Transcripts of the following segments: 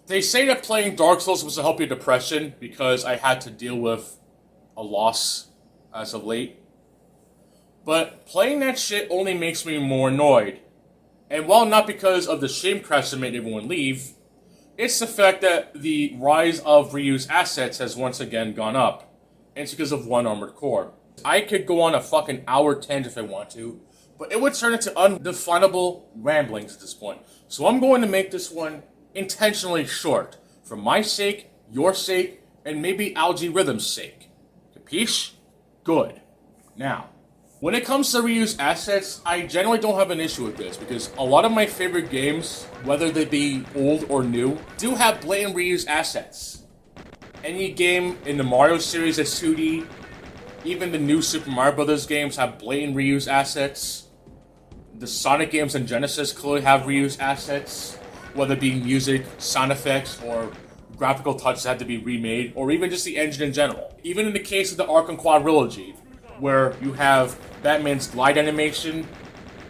They say that playing Dark Souls was to help your depression because I had to deal with a loss as of late. But playing that shit only makes me more annoyed. And while not because of the shame crash that made everyone leave, it's the fact that the rise of reused assets has once again gone up. And it's because of one armored core. I could go on a fucking hour tangent if I want to, but it would turn into undefinable ramblings at this point. So I'm going to make this one intentionally short. For my sake, your sake, and maybe Algae Rhythm's sake. Capiche? Good. Now, when it comes to reused assets, I generally don't have an issue with this because a lot of my favorite games, whether they be old or new, do have blatant reused assets. Any game in the Mario series that's 2D, even the new Super Mario Bros. Games have blatant reused assets. The Sonic games in Genesis clearly have reused assets, whether it be music, sound effects, or graphical touches that had to be remade, or even just the engine in general. Even in the case of the Arkham Quadrilogy, where you have Batman's glide animation,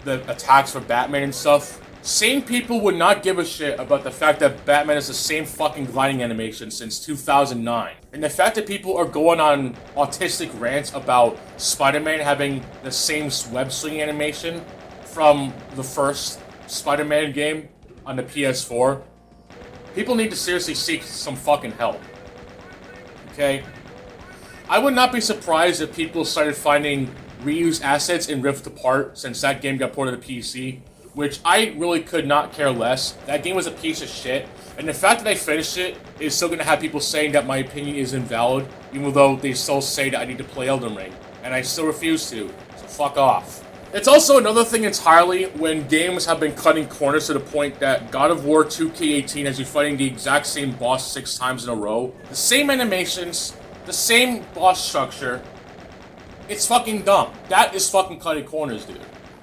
the attacks for Batman and stuff, same people would not give a shit about the fact that Batman has the same fucking gliding animation since 2009. And the fact that people are going on autistic rants about Spider-Man having the same web swinging animation from the first Spider-Man game on the PS4, people need to seriously seek some fucking help. Okay? I would not be surprised if people started finding reused assets in Rift Apart since that game got ported to PC, which I really could not care less. That game was a piece of shit, and the fact that I finished it is still going to have people saying that my opinion is invalid, even though they still say that I need to play Elden Ring, and I still refuse to, so fuck off. It's also another thing entirely when games have been cutting corners to the point that God of War 2K18 has you fighting the exact same boss 6 times in a row, the same animations, the same boss structure. It's fucking dumb. That is fucking cutting corners, dude.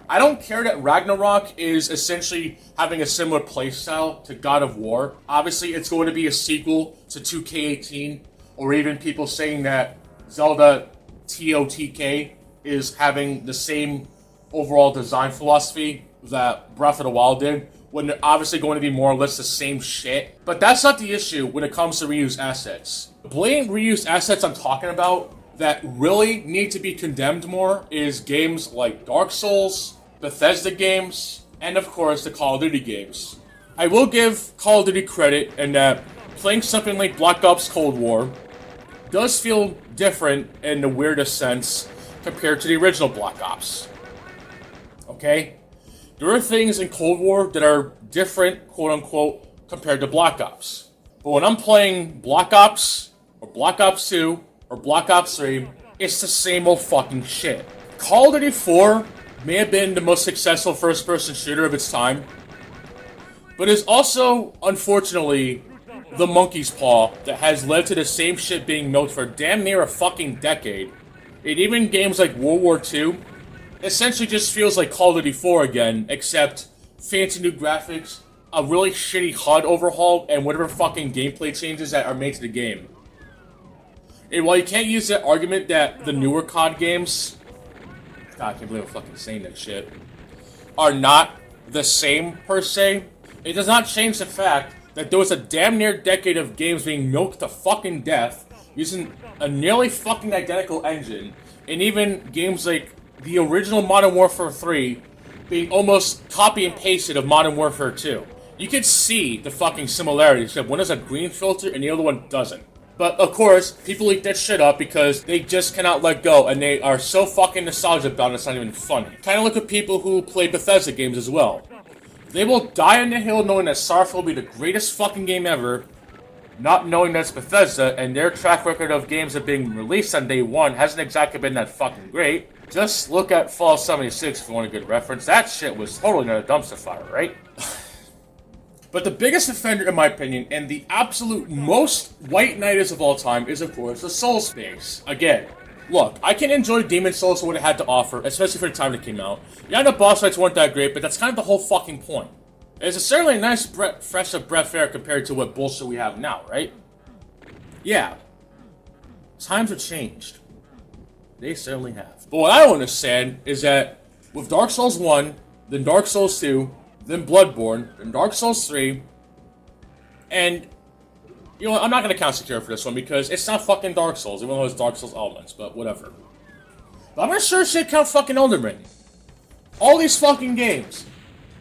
I don't care that Ragnarok is essentially having a similar playstyle to God of War. Obviously, it's going to be a sequel to 2K18, or even people saying that Zelda TOTK is having the same overall design philosophy that Breath of the Wild did, when they're obviously going to be more or less the same shit. But that's not the issue when it comes to reused assets. Blatant reused assets I'm talking about that really need to be condemned more is games like Dark Souls, Bethesda games, and of course the Call of Duty games. I will give Call of Duty credit in that playing something like Black Ops Cold War does feel different in the weirdest sense compared to the original Black Ops. Okay? There are things in Cold War that are different, quote-unquote, compared to Black Ops. But when I'm playing Black Ops, or Black Ops 2, or Black Ops 3, it's the same old fucking shit. Call of Duty 4 may have been the most successful first-person shooter of its time, but is also, unfortunately, the monkey's paw that has led to the same shit being milked for damn near a fucking decade. And even games like World War II essentially just feels like Call of Duty 4 again, except fancy new graphics, a really shitty HUD overhaul, and whatever fucking gameplay changes that are made to the game. And while you can't use that argument that the newer COD games, God, I can't believe I'm fucking saying that shit, are not the same per se, it does not change the fact that there was a damn near decade of games being milked to fucking death using a nearly fucking identical engine, and even games like the original Modern Warfare 3 being almost copy and pasted of Modern Warfare 2. You could see the fucking similarities, except one has a green filter and the other one doesn't. But, of course, people eat that shit up because they just cannot let go, and they are so fucking nostalgic about it, it's not even funny. Kind of look at people who play Bethesda games as well. They will die on the hill knowing that Starfield will be the greatest fucking game ever, not knowing that's Bethesda, and their track record of games that being released on day one hasn't exactly been that fucking great. Just look at Fallout 76 if you want a good reference. That shit was totally not a dumpster fire, right? But the biggest offender, in my opinion, and the absolute most white knighters of all time is, of course, the Souls space. Again, look, I can enjoy Demon Souls for what it had to offer, especially for the time it came out. Yeah, the boss fights weren't that great, but that's kind of the whole fucking point. It's certainly a nice fresh of breath air compared to what bullshit we have now, right? Yeah. Times have changed. They certainly have. But what I don't understand is that with Dark Souls 1, then Dark Souls 2, then Bloodborne, then Dark Souls 3, and You know what, I'm not gonna count Secure for this one because it's not fucking Dark Souls, even though it's Dark Souls elements, but whatever. But I'm gonna sure shit count fucking Elden Ring. All these fucking games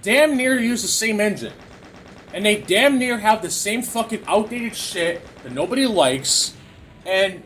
damn near use the same engine. And they damn near have the same fucking outdated shit that nobody likes. And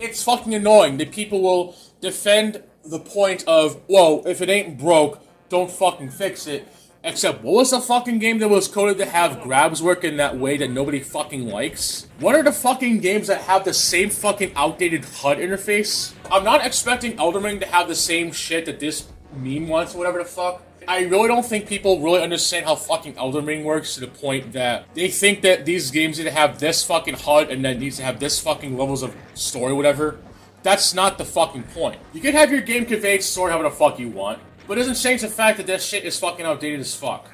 it's fucking annoying that people will defend the point of, well, if it ain't broke, don't fucking fix it. Except, what was the fucking game that was coded to have grabs work in that way that nobody fucking likes? What are the fucking games that have the same fucking outdated HUD interface? I'm not expecting Elden Ring to have the same shit that this meme wants or whatever the fuck. I really don't think people really understand how fucking Elden Ring works to the point that they think that these games need to have this fucking HUD and then needs to have this fucking levels of story or whatever. That's not the fucking point. You can have your game convey its story however the fuck you want, but it doesn't change the fact that this shit is fucking outdated as fuck.